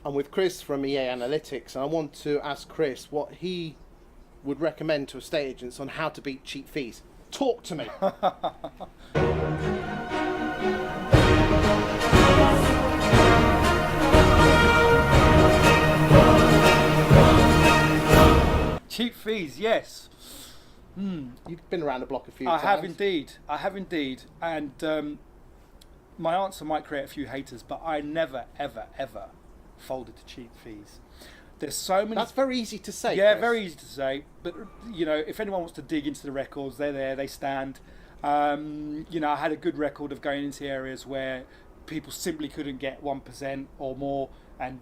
I'm with Chris from EA Analytics, and I want to ask Chris what he would recommend to estate agents on how to beat cheap fees. Talk to me. Cheap fees, yes. You've been around the block a few times. I have indeed. And my answer might create a few haters, but I never, ever, ever folded to cheap fees. There's so many. That's very easy to say. Yeah, Chris. very easy to say. But you know, if anyone wants to dig into the records, they're there. They stand. You know, I had a good record of going into areas where people simply couldn't get 1% or more, and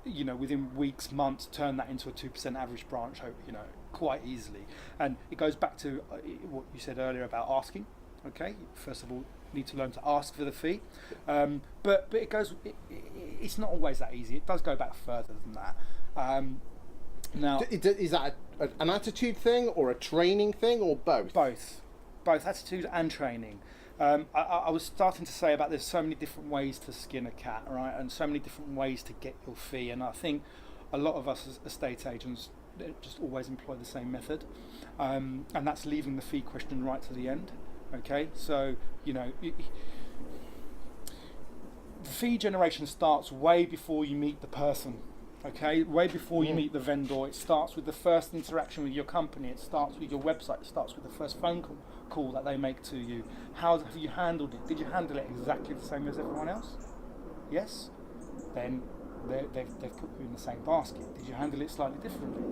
you know, within weeks, months, turn that into a 2% average branch. You know, quite easily. And it goes back to what you said earlier about asking. Okay, first of all, need to learn to ask for the fee, but it goes. It's not always that easy. It does go back further than that. Now, is that an attitude thing or a training thing or both? Both attitude and training. I was starting to say about there's so many different ways to skin a cat, right, and so many different ways to get your fee. And I think a lot of us as estate agents just always employ the same method, and that's leaving the fee question right to the end. Okay, so you know, the fee generation starts way before you meet the person. Okay, way before you meet the vendor. It starts with the first interaction with your company. It starts with your website. It starts with the first phone call that they make to you. How have you handled it? Did you handle it exactly the same as everyone else? Yes. Then they've put you in the same basket. Did you handle it slightly differently?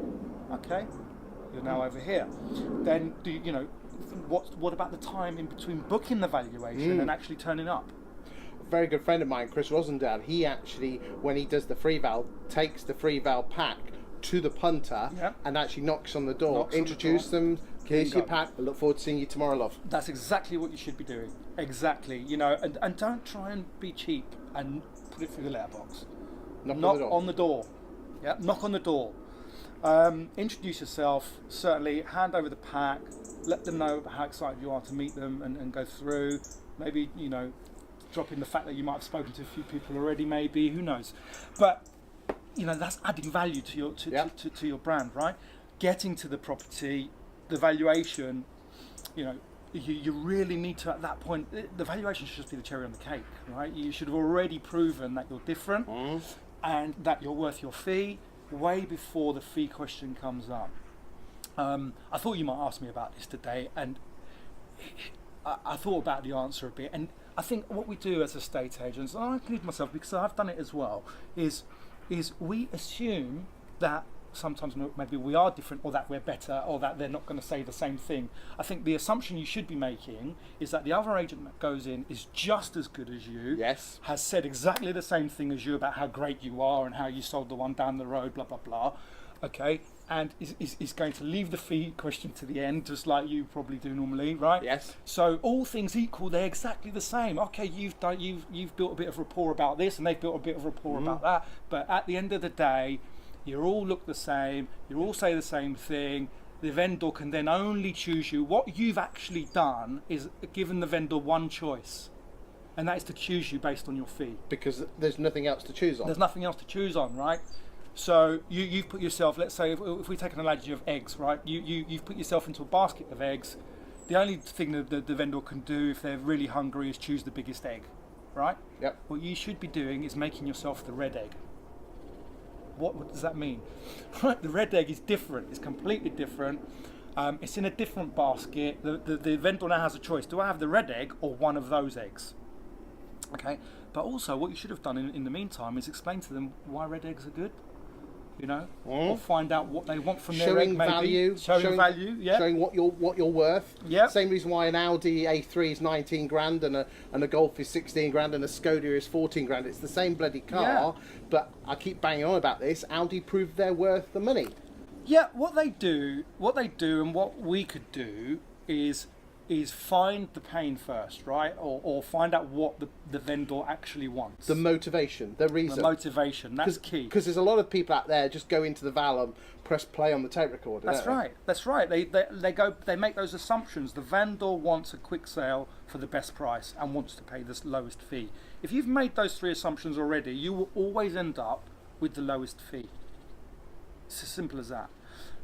Okay, you're now over here. Then you know, what about the time in between booking the valuation and actually turning up? Very good friend of mine, Chris Rosendale, he actually, when he does the free val, takes the free val pack to the punter and actually knocks on the door, introduce them, here's your pack, I look forward to seeing you tomorrow, love. That's exactly what you should be doing. Exactly, you know, and don't try and be cheap and put it through the letterbox. Knock on the door. Yeah, knock on the door. Introduce yourself, certainly, hand over the pack, let them know how excited you are to meet them and go through. Maybe, you know, drop in the fact that you might have spoken to a few people already, maybe, who knows. But, you know, that's adding value to your to your brand, right? Getting to the property, the valuation, you know, you really need to, at that point, the valuation should just be the cherry on the cake, right? You should have already proven that you're different and that you're worth your fee way before the fee question comes up. I thought you might ask me about this today, and I thought about the answer a bit, and I think what we do as estate agents, and I include myself because I've done it as well, is we assume that sometimes maybe we are different, or that we're better, or that they're not going to say the same thing. I think the assumption you should be making is that the other agent that goes in is just as good as you, has said exactly the same thing as you about how great you are and how you sold the one down the road, blah, blah, blah, okay, and is going to leave the fee question to the end, just like you probably do normally, right? Yes. So all things equal, they're exactly the same. Okay, you've built a bit of rapport about this, and they've built a bit of rapport about that, but at the end of the day, you all look the same, you all say the same thing. The vendor can then only choose you. What you've actually done is given the vendor one choice, and that is to choose you based on your fee. Because there's nothing else to choose on. There's nothing else to choose on, right? So you've put yourself, let's say, if we take an analogy of eggs, right? You've put yourself into a basket of eggs. The only thing that the vendor can do if they're really hungry is choose the biggest egg, right? Yep. What you should be doing is making yourself the red egg. What does that mean? Right, the red egg is different. It's completely different. It's in a different basket. The vendor now has a choice. Do I have the red egg or one of those eggs? Okay. But also, what you should have done in the meantime is explain to them why red eggs are good. You know, or find out what they want from their egg, maybe. Showing value, yeah. Showing what you're worth. Yeah. Same reason why an Audi A3 is 19 grand and a Golf is 16 grand and a Skoda is 14 grand. It's the same bloody car, but I keep banging on about this. Audi proved they're worth the money. Yeah, what they do, and what we could do is find the pain first, right? Or find out what the vendor actually wants. The motivation, the reason. The motivation, that's key. Because there's a lot of people out there just go into the val and press play on the tape recorder. That's right. That's right. They make those assumptions. The vendor wants a quick sale for the best price and wants to pay the lowest fee. If you've made those three assumptions already, you will always end up with the lowest fee. It's as simple as that.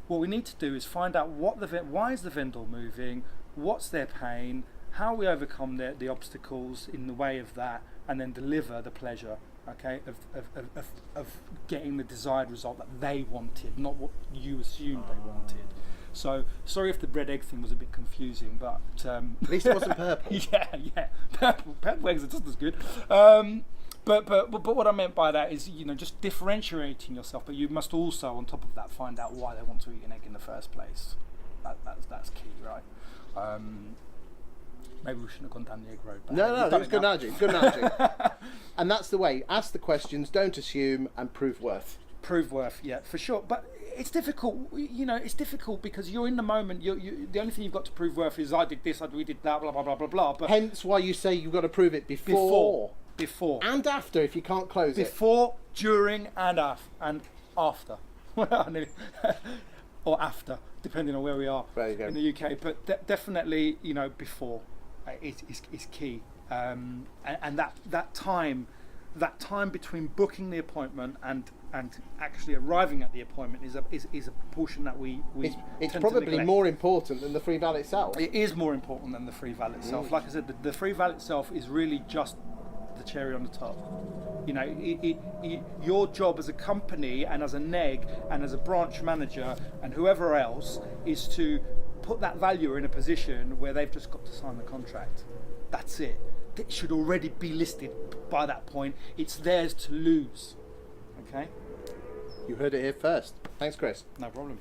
What we need to do is find out why is the vendor moving, what's their pain, how we overcome the obstacles in the way of that, and then deliver the pleasure, okay, of getting the desired result that they wanted, not what you assumed they wanted. So sorry if the bread egg thing was a bit confusing, but at least it wasn't purple. yeah, purple eggs are just as good. But what I meant by that is, just differentiating yourself. But you must also, on top of that, find out why they want to eat an egg in the first place. That's key, right? Maybe we shouldn't have gone down the egg road. No, that was good analogy. And that's the way. Ask the questions, don't assume, and prove worth. Prove worth, yeah, for sure. But it's difficult, it's difficult because you're in the moment. You the only thing you've got to prove worth is I did this, we did that, blah, blah, blah, blah, blah. But hence why you say you've got to prove it before. And after, if you can't close before, during, and after. Or after, depending on where we are in the UK. But definitely, before is key. And that time between booking the appointment and actually arriving at the appointment is a portion that we it's probably more important than the free val itself. It is more important than the free val itself. Like I said, the free val itself is really just the cherry on the top. Your job as a company and as a neg and as a branch manager and whoever else is to put that valuer in a position where they've just got to sign the contract. That's it. It should already be listed by that point. It's theirs to lose. Okay? You heard it here first. Thanks, Chris. No problem.